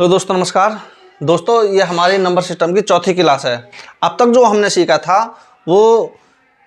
तो दोस्तों नमस्कार। दोस्तों ये हमारी नंबर सिस्टम की चौथी क्लास है। अब तक जो हमने सीखा था वो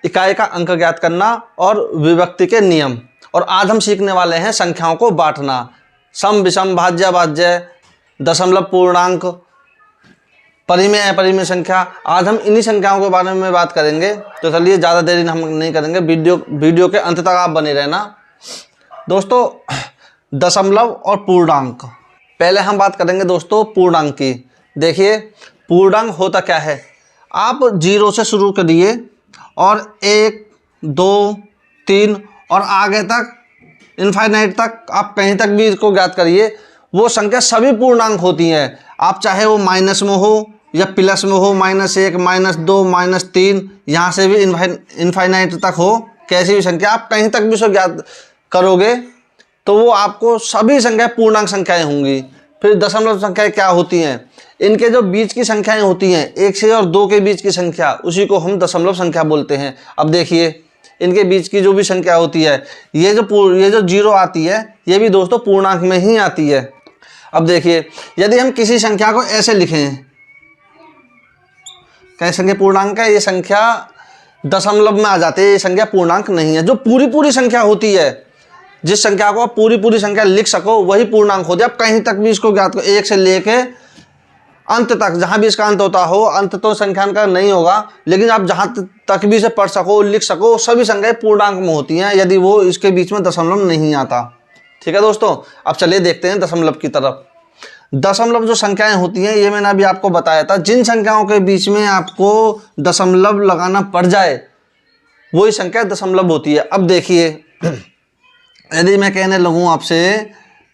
इकाई का अंक ज्ञात करना और विभक्ति के नियम, और आज हम सीखने वाले हैं संख्याओं को बांटना, सम विषम भाज्य भाज्य, दशमलव पूर्णांक, परिमेय अपरिमेय संख्या। आज हम इन्हीं संख्याओं के बारे में बात करेंगे, तो चलिए ज़्यादा देरी हम नहीं करेंगे, वीडियो के अंत तक आप बने रहना। दोस्तों दशमलव और पूर्णांक, पहले हम बात करेंगे दोस्तों पूर्णांक की। देखिए पूर्णांक होता क्या है, आप 0 से शुरू करिए और 1, 2, 3 और आगे तक इनफाइनाइट तक आप कहीं तक भी इसको ज्ञात करिए, वो संख्या सभी पूर्णांक होती हैं। आप चाहे वो माइनस में हो या प्लस में हो, -1, -2, -3, यहाँ से भी इनफाइनाइट तक हो, कैसी भी संख्या आप कहीं तक भी उसको ज्ञात करोगे तो वो आपको सभी संख्याएं पूर्णांक संख्याएं होंगी। फिर दशमलव संख्याएं क्या होती हैं, इनके जो बीच की संख्याएं होती हैं 1 से और 2 के बीच की संख्या, उसी को हम दशमलव संख्या बोलते हैं। अब देखिए इनके बीच की जो भी संख्या होती है, ये जो 0 आती है, ये भी दोस्तों पूर्णांक में ही आती है। अब देखिए यदि हम किसी संख्या को ऐसे लिखें, कैसे संख्या पूर्णांक है, ये संख्या दशमलव में आ जाती है, ये संख्या पूर्णांक नहीं है। जो पूरी संख्या होती है, जिस संख्या को आप पूरी संख्या लिख सको वही पूर्णांक होती है। आप कहीं तक भी इसको ज्ञात करो, 1 से लेके अंत तक, जहाँ भी इसका अंत होता हो, अंत तो संख्या का नहीं होगा, लेकिन आप जहाँ तक भी इसे पढ़ सको, लिख सको, सभी संख्याएं पूर्णांक में होती हैं यदि वो इसके बीच में दशमलव नहीं आता। ठीक है दोस्तों, अब चलिए देखते हैं दशमलव की तरफ। दशमलव जो संख्याएं होती हैं, ये मैंने अभी आपको बताया था, जिन संख्याओं के बीच में आपको दशमलव लगाना पड़ जाए वही संख्या दशमलव होती है। अब देखिए यदि मैं कहने लगूँ आपसे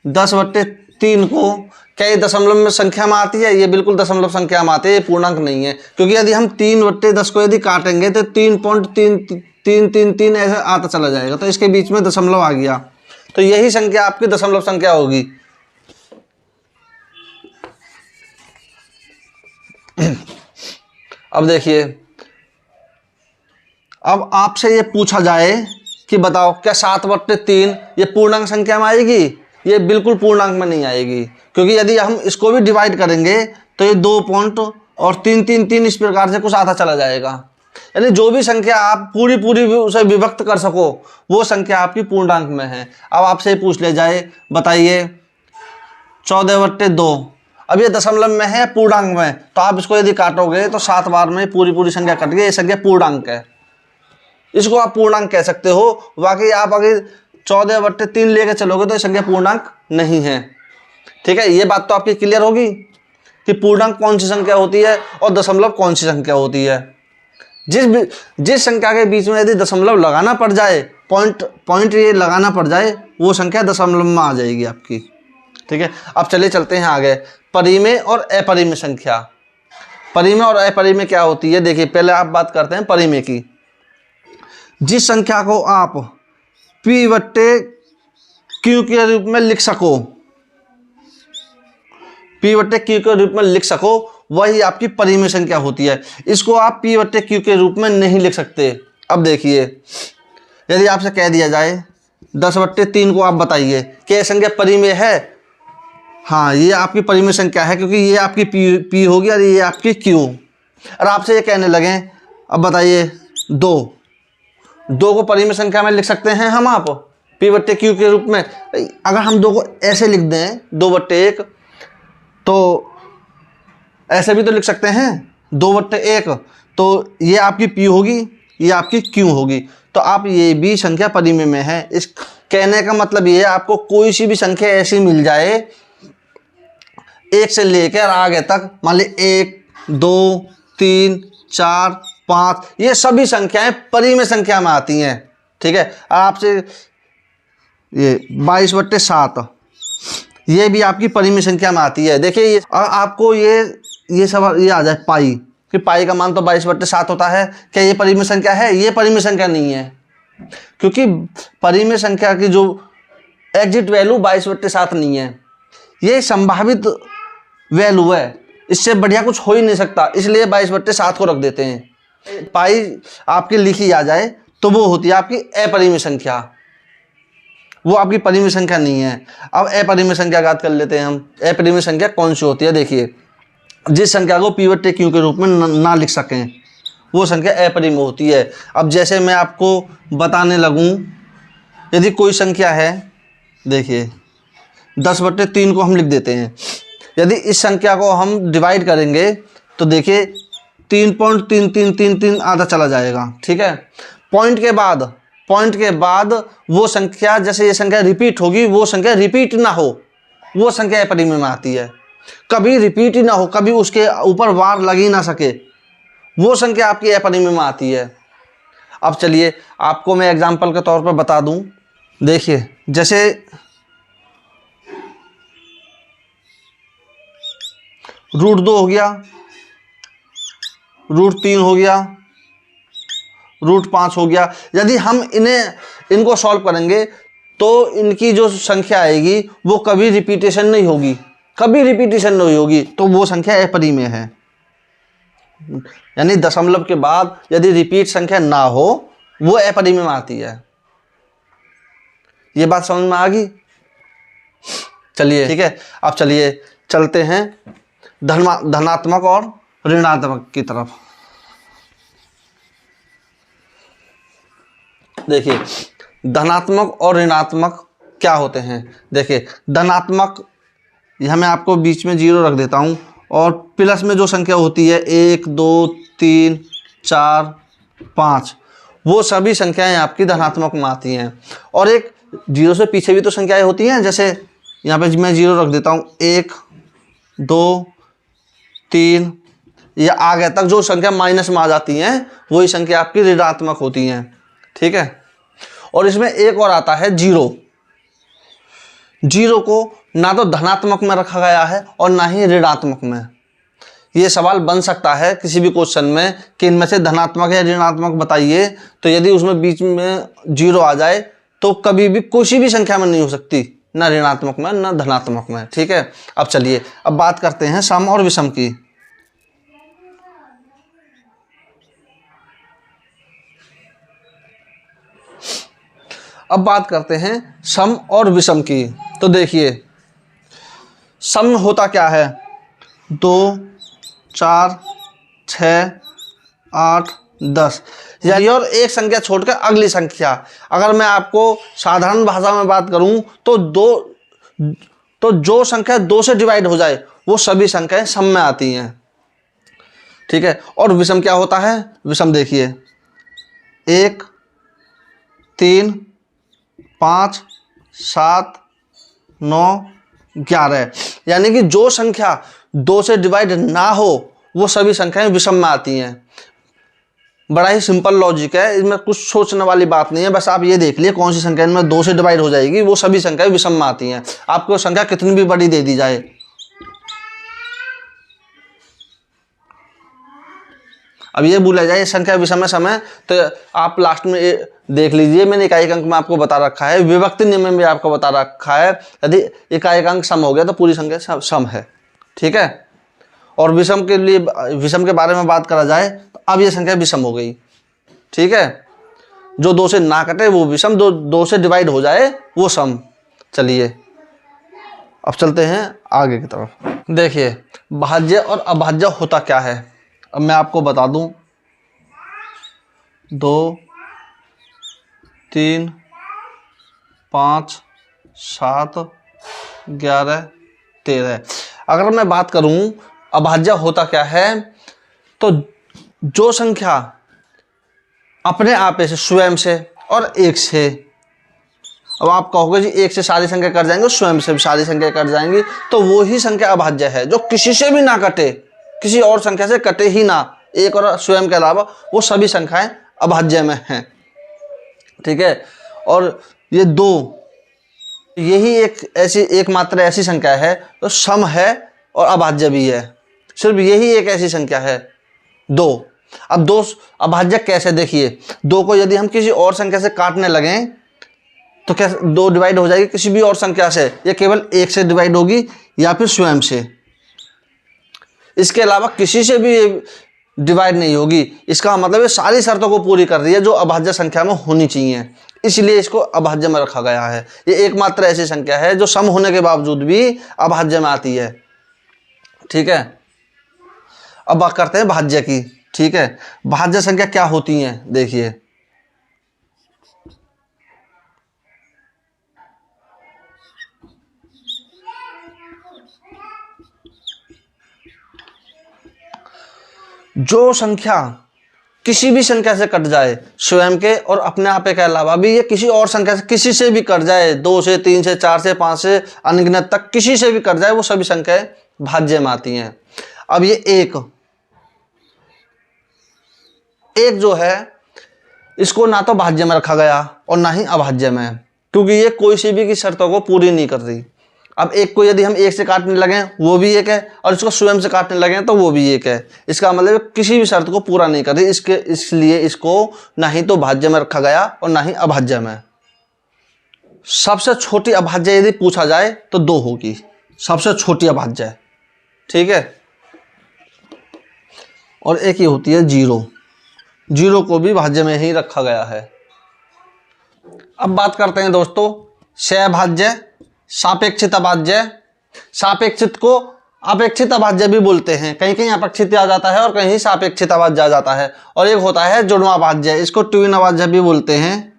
10/3 को, क्या ये दशमलव में संख्या में आती है? ये बिल्कुल दशमलव संख्या में आती है, ये पूर्णांक नहीं है, क्योंकि यदि हम 3/10 को यदि काटेंगे तो 3.333 ऐसे आता चला जाएगा, तो इसके बीच में दशमलव आ गया, तो यही संख्या आपकी दशमलव संख्या होगी। अब देखिए, अब आपसे ये पूछा जाए कि बताओ क्या 7/3 ये पूर्णांक संख्या में आएगी? ये बिल्कुल पूर्णांक में नहीं आएगी, क्योंकि यदि हम इसको भी डिवाइड करेंगे तो ये 2 पॉइंट और 3 इस प्रकार से कुछ आता चला जाएगा। यानी जो भी संख्या आप पूरी उसे विभक्त कर सको वो संख्या आपकी पूर्णांक में है। अब आपसे पूछ ले जाए, बताइए 14/2, अब ये दशमलव में है पूर्णांक में, तो आप इसको यदि काटोगे तो 7 बार में पूरी संख्या कट गई, ये संख्या पूर्णांक है, इसको आप पूर्णांक कह सकते हो। बाकी आप अगर 14/3 लेके चलोगे तो ये संख्या पूर्णांक नहीं है। ठीक है, ये बात तो आपकी क्लियर होगी कि पूर्णांक कौन सी संख्या होती है और दशमलव कौन सी संख्या होती है। जिस संख्या के बीच में यदि दशमलव लगाना पड़ जाए, पॉइंट ये लगाना पड़ जाए, वो संख्या दशमलव में आ जाएगी आपकी। ठीक है, अब चलिए चलते हैं आगे। परिमेय और अपरिमेय संख्या। परिमेय और अपरिमेय क्या होती है, देखिए पहले आप बात करते हैं परिमेय की। जिस संख्या को आप P/Q के रूप में लिख सको, P/Q के रूप में लिख सको, वही आपकी परिमेय संख्या होती है। इसको आप P/Q के रूप में नहीं लिख सकते। अब देखिए यदि आपसे कह दिया जाए 10/3 को आप बताइए कि यह संख्या परिमेय है, हाँ ये आपकी परिमेय संख्या है, क्योंकि ये आपकी P होगी और ये आपकी Q। और आपसे ये कहने लगे अब बताइए 2 को परिमेय संख्या में लिख सकते हैं हम आप P/Q के रूप में? अगर हम 2 को ऐसे लिख दें 2/1, तो ऐसे भी तो लिख सकते हैं 2/1, तो ये आपकी P होगी, ये आपकी Q होगी, तो आप ये भी संख्या परिमेय में है। इस कहने का मतलब ये है, आपको कोई सी भी संख्या ऐसी मिल जाए 1 से लेकर आगे तक, मान ली 1, 2, 3, 4, 5, ये सभी संख्याएं परिमेय संख्या में आती हैं। ठीक है, आपसे ये 22/7, ये भी आपकी परिमेय संख्या में आती है। देखिए ये आपको ये सवाल ये आ जाए पाई, कि पाई का मान तो 22/7 होता है, क्या ये परिमेय संख्या है? ये परिमेय संख्या नहीं है, क्योंकि परिमेय संख्या की जो एग्जिट वैल्यू 22/7 नहीं है, ये संभावित वैल्यू है, इससे बढ़िया कुछ हो ही नहीं सकता, इसलिए 22/7 को रख देते हैं। पाई आपकी लिखी आ जाए तो वो होती है आपकी अपरिमेय संख्या। वो आपकी परिमेय संख्या नहीं है। अब अपरिमेय संख्या ज्ञात कर लेते हैं हम। अपरिमेय संख्या कौन सी होती है? देखिए, जिस संख्या को पिवट टेक के रूप में ना लिख सकें वो संख्या अपरिमेय होती है। अब जैसे मैं आपको बताने लगूं, यदि कोई संख्या है, देखिए 10/3 को हम लिख देते हैं। यदि इस संख्या को हम डिवाइड करेंगे तो देखिए 3.3333 आधा चला जाएगा, ठीक है। पॉइंट के बाद वो संख्या, जैसे ये संख्या रिपीट होगी, वो संख्या रिपीट ना हो, वो संख्या अपरिमेय में आती है। कभी रिपीट ही ना हो, कभी उसके ऊपर वार लग ही ना सके, वो संख्या आपकी अपरिमेय में आती है। अब चलिए आपको मैं एग्जांपल के तौर पर बता दूं। देखिए, जैसे √2 हो गया, √3 हो गया, √5 हो गया। यदि हम इनको सॉल्व करेंगे तो इनकी जो संख्या आएगी वो कभी रिपीटेशन नहीं होगी, तो वो संख्या अपरिमेय है। यानी दशमलव के बाद यदि रिपीट संख्या ना हो वो अपरिमेय में आती है। ये बात समझ में आ गई? चलिए ठीक है, अब चलिए चलते हैं धनात्मक और ऋणात्मक की तरफ। देखिए, धनात्मक और ऋणात्मक क्या होते हैं। देखिए, धनात्मक, यह मैं आपको बीच में 0 रख देता हूं, और प्लस में जो संख्या होती है 1 2 3 4 5, वो सभी संख्याएं आपकी धनात्मक में आती हैं। और एक 0 से पीछे भी तो संख्याएं होती हैं, जैसे यहाँ पे मैं 0 रख देता हूँ, 1 2 3, या आगे तक जो संख्या माइनस में आ जाती हैं वही संख्या आपकी ऋणात्मक होती हैं, ठीक है। और इसमें एक और आता है 0 को ना तो धनात्मक में रखा गया है और ना ही ऋणात्मक में। ये सवाल बन सकता है किसी भी क्वेश्चन में कि इनमें से धनात्मक या ऋणात्मक बताइए, तो यदि उसमें बीच में 0 आ जाए तो कभी भी किसी भी संख्या में नहीं हो सकती, ना ऋणात्मक में ना धनात्मक में, ठीक है। अब चलिए अब बात करते हैं सम और विषम की। अब बात करते हैं सम और विषम की। तो देखिए, सम होता क्या है, 2 4 6 8 10, यानी और एक संख्या छोड़कर अगली संख्या। अगर मैं आपको साधारण भाषा में बात करूं तो जो संख्या 2 से डिवाइड हो जाए वो सभी संख्याएं सम में आती हैं, ठीक है। और विषम क्या होता है? विषम देखिए, 1 3 5 7 9 11, यानी कि जो संख्या 2 से डिवाइड ना हो वो सभी संख्याएं विषम में आती हैं। बड़ा ही सिंपल लॉजिक है, इसमें कुछ सोचने वाली बात नहीं है। बस आप ये देख लिए कौन सी संख्या इनमें 2 से डिवाइड हो जाएगी वो सभी संख्याएं विषम में आती हैं, आपको संख्या कितनी भी बड़ी दे दी जाए। अब ये भूला जाए संख्या विषम में समय, तो आप लास्ट में देख लीजिए, मैंने इकाई अंक में आपको बता रखा है, विभक्ति नियम में भी आपको बता रखा है, यदि इकाई अंक सम हो गया तो पूरी संख्या सम है, ठीक है। और विषम के लिए, विषम के बारे में बात करा जाए तो अब ये संख्या विषम हो गई, ठीक है। जो 2 से ना कटे वो विषम, 2 से डिवाइड हो जाए वो सम। चलिए अब चलते हैं आगे की तरफ। देखिए, भाज्य और अभाज्य होता क्या है, अब मैं आपको बता दूं। 2 3 5 7 11 13, अगर मैं बात करूं अभाज्य होता क्या है, तो जो संख्या अपने आप से, स्वयं से और 1 से, अब आप कहोगे जी 1 से सारी संख्या कट जाएंगे, स्वयं से भी सारी संख्या कट जाएंगी, तो वो ही संख्या अभाज्य है जो किसी से भी ना कटे, किसी और संख्या से कटे ही ना, 1 और स्वयं के अलावा वो सभी संख्याएं अभाज्य में हैं, ठीक है। और ये 2, यही एकमात्र ऐसी संख्या है तो सम है और अभाज्य भी है, सिर्फ यही एक ऐसी संख्या है 2। अब 2 अभाज्य कैसे, देखिए 2 को यदि हम किसी और संख्या से काटने लगें तो क्या 2 डिवाइड हो जाएगी किसी भी और संख्या से, या केवल 1 से डिवाइड होगी या फिर स्वयं से, इसके अलावा किसी से भी डिवाइड नहीं होगी। इसका मतलब ये सारी शर्तों को पूरी कर रही है जो अभाज्य संख्या में होनी चाहिए। इसलिए इसको अभाज्य में रखा गया है। ये एकमात्र ऐसी संख्या है जो सम होने के बावजूद भी अभाज्य में आती है। ठीक है, अब बात करते हैं भाज्य की। ठीक है, भाज्य संख्या क्या होती है, देखिए जो संख्या किसी भी संख्या से कट जाए, स्वयं के और अपने आप के अलावा भी, ये किसी और संख्या से किसी से भी कट जाए, 2 से 3 से 4 से 5 से अनगिनत तक किसी से भी कट जाए, वो सभी संख्याएं भाज्य में आती हैं। अब ये एक जो है इसको ना तो भाज्य में रखा गया और ना ही अभाज्य में, क्योंकि ये कोई सी भी की शर्तों को पूरी नहीं कर रही। अब एक को यदि हम 1 से काटने लगे वो भी 1 है, और इसको स्वयं से काटने लगे तो वो भी 1 है। इसका मतलब किसी भी शर्त को पूरा नहीं कर रही, इसलिए इसको ना ही तो भाज्य में रखा गया और ना ही अभाज्य में। सबसे छोटी अभाज्य यदि पूछा जाए तो 2 होगी, सबसे छोटी अभाज्य। ठीक है, और एक ये होती है 0 को भी भाज्य में ही रखा गया है। अब बात करते हैं दोस्तों सहभाज्य, सापेक्षित अभाज्य। सापेक्षित को अपेक्षित अभाज्य भी बोलते हैं, कहीं कहीं अपेक्षित आ जाता है और कहीं सापेक्षित अभाज्य आ जाता है। और एक होता है जुड़वां अभाज्य, इसको ट्विन अभाज्य भी बोलते हैं।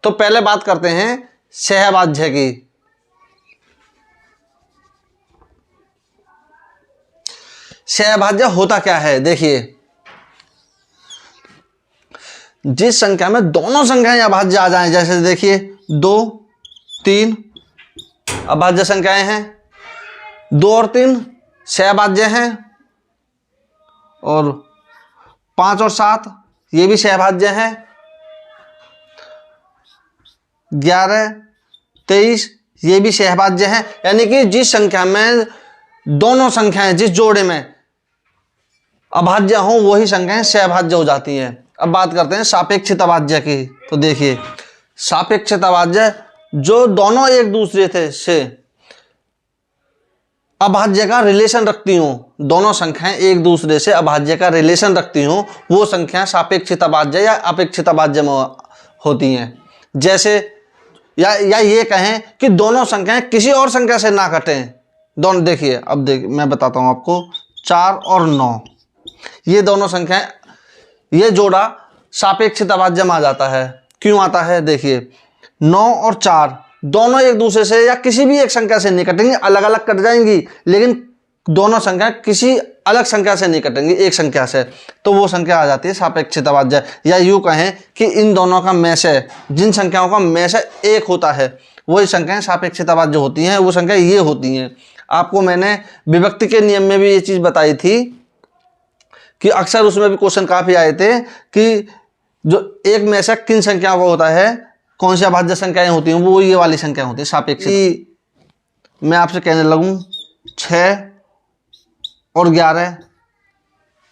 तो पहले बात करते हैं सहभाज्य की। सहभाज्य होता क्या है, देखिए जिस संख्या में दोनों संख्याएं अभाज्य आ जाएं, जैसे देखिए 2, 3 अभाज्य संख्याएं हैं, 2 और 3 सहभाज्य हैं, और 5 और 7 ये भी सहभाज्य हैं, 11, 23 ये भी सहभाज्य हैं। यानी कि जिस संख्या में दोनों संख्याएं, जिस जोड़े में अभाज्य हों वही संख्याएं सहभाज्य हो जाती हैं। अब बात करते हैं सापेक्षित अभाज्य की। तो देखिए सापेक्षित अभाज्य जो दोनों एक दूसरे से अभाज्य का रिलेशन रखती हूं, दोनों संख्याएं एक दूसरे से अभाज्य का रिलेशन रखती हूं, वो संख्या सापेक्षित अभाज्य या अपेक्षित अभाज्य में होती हैं। जैसे या ये कहें कि दोनों संख्याएं किसी और संख्या से ना कटें। दोनों देखिए, अब मैं बताता हूं आपको, 4 और 9 ये दोनों संख्याएं, ये जोड़ा सापेक्षित अभाज्य में आ जाता है। क्यों आता है, देखिए 9 और 4 दोनों एक दूसरे से या किसी भी एक संख्या से नहीं कटेंगी, अलग अलग कट जाएंगी, लेकिन दोनों संख्या किसी अलग संख्या से नहीं कटेंगी, एक संख्या से, तो वो संख्या आ जाती है सापेक्षित अभाज्य। या यूं कहें कि इन दोनों का में से, जिन संख्याओं का में से एक होता है वही संख्याएं सापेक्षित अभाज्य होती हैं। वो संख्या ये होती हैं। आपको मैंने विभक्ति के नियम में भी ये चीज बताई थी कि अक्सर उसमें भी क्वेश्चन काफी आए थे कि जो एक में से किन संख्याओं का होता है, कौन सी अभाज्य संख्याएं होती हैं, वो ये वाली संख्या होती है सापेक्षित। मैं आपसे कहने लगूं 6 और 11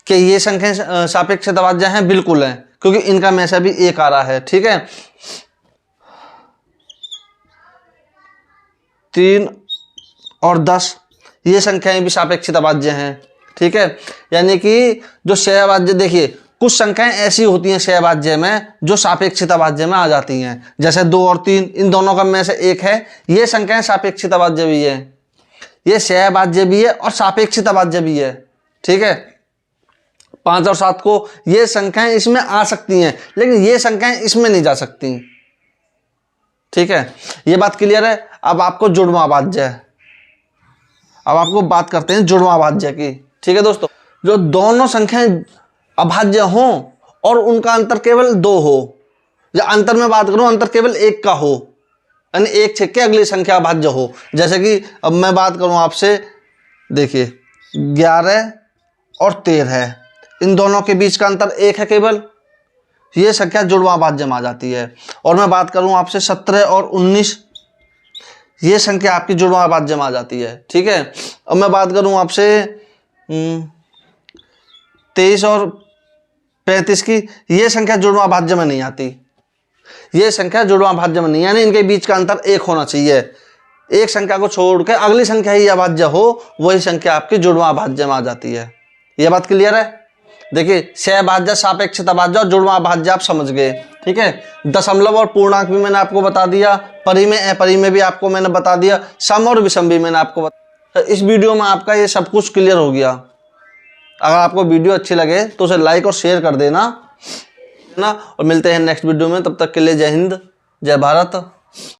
कि ये संख्याएं सापेक्षित अभाज्य हैं, बिल्कुल है, क्योंकि इनका में से भी एक आ रहा है। ठीक है, 3 और 10 ये संख्याएं भी सापेक्षित अभाज्य हैं। ठीक है, यानी कि जो सहभाज्य, देखिए कुछ संख्याएं ऐसी होती हैं सहभाज्य में जो सापेक्षित अभाज्य में आ जाती हैं, जैसे 2 और 3 इन दोनों का में से एक है, ये संख्याएं सापेक्षित अभाज्य भी है, ये सहभाज्य भी है और सापेक्षित अभाज्य भी है। ठीक है, 5 और 7 को ये संख्याएं इसमें आ सकती हैं, लेकिन ये संख्याएं इसमें नहीं जा सकती। ठीक है, ये बात क्लियर है। अब आपको जुड़वां अभाज्य है, अब आपको बात करते हैं जुड़वां अभाज्य की। ठीक है दोस्तों, जो दोनों संख्याएं अभाज्य हों और उनका अंतर केवल 2 हो, या अंतर में बात करूं अंतर केवल 1 का हो, यानी 1 छेद के अगली संख्या अभाज्य हो। जैसे कि अब मैं बात करूं आपसे, देखिए 11 और 13 इन दोनों के बीच का अंतर 1 है केवल, ये संख्या जुड़वां अभाज्य में आ जाती है। और मैं बात करूं आपसे 17 और 19, ये संख्या आपकी जुड़वां अभाज्य में आ जाती है। ठीक है, अब मैं बात करूं आपसे 23 और 35 की, ये संख्या जुड़वां अभाज्य में नहीं आती, ये संख्या जुड़वां अभाज्य में नहीं, यानी इनके बीच का अंतर 1 होना चाहिए। एक संख्या को छोड़ के अगली संख्या ही अभाज्य हो, वही संख्या आपकी जुड़वां अभाज्य में आ जाती है। यह बात क्लियर है। देखिए क्षय भाज्य, सापेक्षता भाज्य और जुड़वां भाज्य आप समझ गए। ठीक है, दशमलव और पूर्णांक भी मैंने आपको बता दिया, परि में अपरि में भी आपको मैंने बता दिया, सम और विषम भी मैंने आपको बता। इस वीडियो में आपका ये सब कुछ क्लियर हो गया। अगर आपको वीडियो अच्छी लगे तो उसे लाइक और शेयर कर देना ना, और मिलते हैं नेक्स्ट वीडियो में। तब तक के लिए जय हिंद, जय भारत।